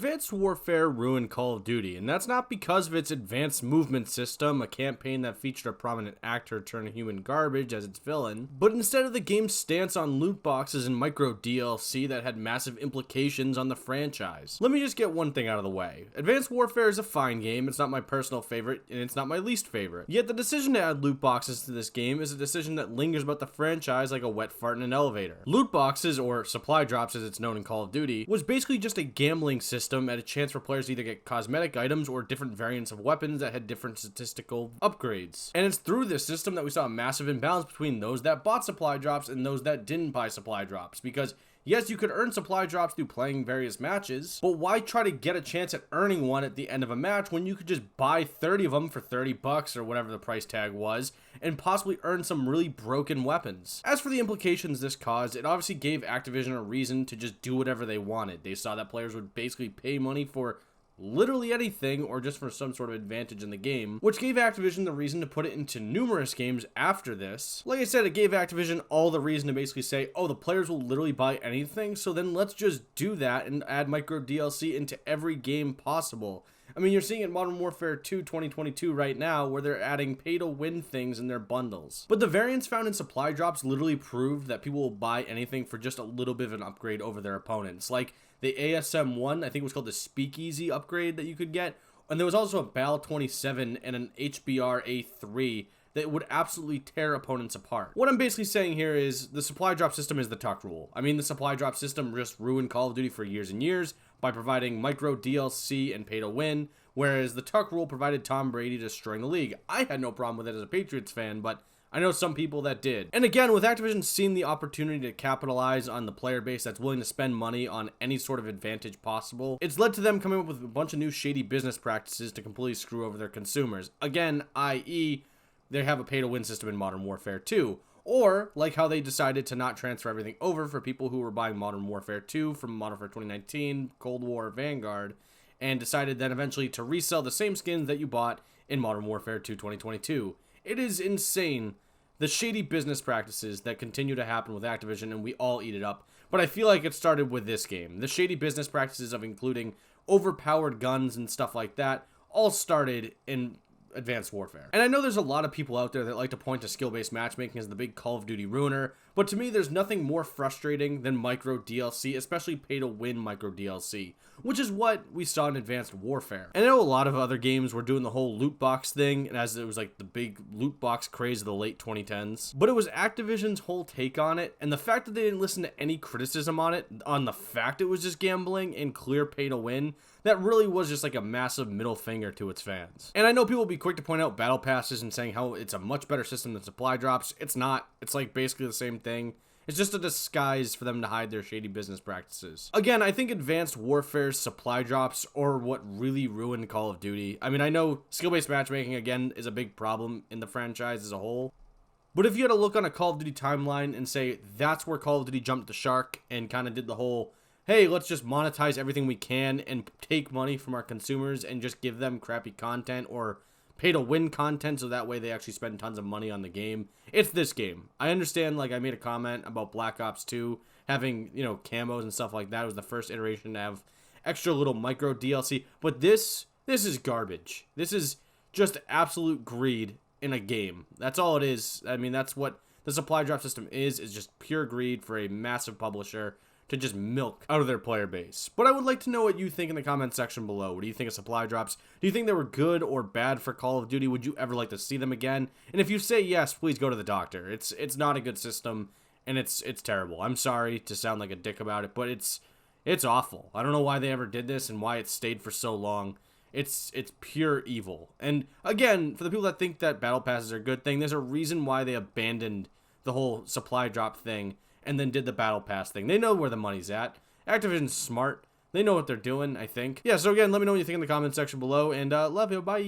Advanced Warfare ruined Call of Duty, and that's not because of its advanced movement system, a campaign that featured a prominent actor turning human garbage as its villain, but instead of the game's stance on loot boxes and micro DLC that had massive implications on the franchise. Let me just get one thing out of the way. Advanced Warfare is a fine game, it's not my personal favorite, and it's not my least favorite. Yet the decision to add loot boxes to this game is a decision that lingers about the franchise like a wet fart in an elevator. Loot boxes, or supply drops as it's known in Call of Duty, was basically just a gambling system at a chance for players to either get cosmetic items or different variants of weapons that had different statistical upgrades. And it's through this system that we saw a massive imbalance between those that bought supply drops and those that didn't buy supply drops, because yes, you could earn supply drops through playing various matches, but why try to get a chance at earning one at the end of a match when you could just buy 30 of them for 30 bucks or whatever the price tag was and possibly earn some really broken weapons? As for the implications this caused, it obviously gave Activision a reason to just do whatever they wanted. They saw that players would basically pay money for literally anything or just for some sort of advantage in the game, which gave Activision the reason to put it into numerous games after this. Like I said, it gave Activision all the reason to basically say, oh, the players will literally buy anything, so then let's just do that and add micro DLC into every game possible. I mean, you're seeing it in Modern Warfare 2 2022 right now, where they're adding pay-to-win things in their bundles. But the variants found in supply drops literally proved that people will buy anything for just a little bit of an upgrade over their opponents. Like the ASM-1, I think it was called the Speakeasy upgrade that you could get, and there was also a BAL-27 and an HBR-A3 that would absolutely tear opponents apart. What I'm basically saying here is the supply drop system is the tuck rule. I mean, the supply drop system just ruined Call of Duty for years and years by providing micro DLC and pay to win, whereas the tuck rule provided Tom Brady destroying the league. I had no problem with it as a Patriots fan, but I know some people that did. And again, with Activision seeing the opportunity to capitalize on the player base that's willing to spend money on any sort of advantage possible, it's led to them coming up with a bunch of new shady business practices to completely screw over their consumers. Again, i.e., they have a pay-to-win system in Modern Warfare 2. Or, like how they decided to not transfer everything over for people who were buying Modern Warfare 2 from Modern Warfare 2019, Cold War, Vanguard, and decided then eventually to resell the same skins that you bought in Modern Warfare 2 2022. It is insane, the shady business practices that continue to happen with Activision, and we all eat it up. But I feel like it started with this game. The shady business practices of including overpowered guns and stuff like that all started in Advanced Warfare. And I know there's a lot of people out there that like to point to skill-based matchmaking as the big Call of Duty ruiner, but to me there's nothing more frustrating than micro DLC, especially pay-to-win micro DLC, which is what we saw in Advanced Warfare. And I know a lot of other games were doing the whole loot box thing, and as it was like the big loot box craze of the late 2010s, but it was Activision's whole take on it, and the fact that they didn't listen to any criticism on it, on the fact it was just gambling and clear pay-to-win, that really was just like a massive middle finger to its fans. And I know people will be quick to point out battle passes and saying how it's a much better system than supply drops. It's not. It's like basically the same thing. It's just a disguise for them to hide their shady business practices. Again, I think Advanced Warfare's supply drops are what really ruined Call of Duty. I mean, I know skill-based matchmaking, again, is a big problem in the franchise as a whole. But if you had to look on a Call of Duty timeline and say that's where Call of Duty jumped the shark and kind of did the whole, hey, let's just monetize everything we can and take money from our consumers and just give them crappy content or pay to win content so that way they actually spend tons of money on the game. It's this game. I understand, like I made a comment about Black Ops 2 having, you know, camos and stuff like that. It was the first iteration to have extra little micro DLC, but this is garbage. This is just absolute greed in a game. That's all it is. I mean, that's what the supply drop system is just pure greed for a massive publisher to just milk out of their player base. But I would like to know what you think in the comment section below. What do you think of supply drops? Do you think they were good or bad for Call of Duty? Would you ever like to see them again? And if you say yes, please go to the doctor. It's not a good system, and it's terrible. I'm sorry to sound like a dick about it, but it's awful. I don't know why they ever did this and why it stayed for so long. It's pure evil. And again, for the people that think that battle passes are a good thing, there's a reason why they abandoned the whole supply drop thing and then did the battle pass thing. They know where the money's at. Activision's smart. They know what they're doing, I think. Yeah, so again, let me know what you think in the comment section below, and love you, bye!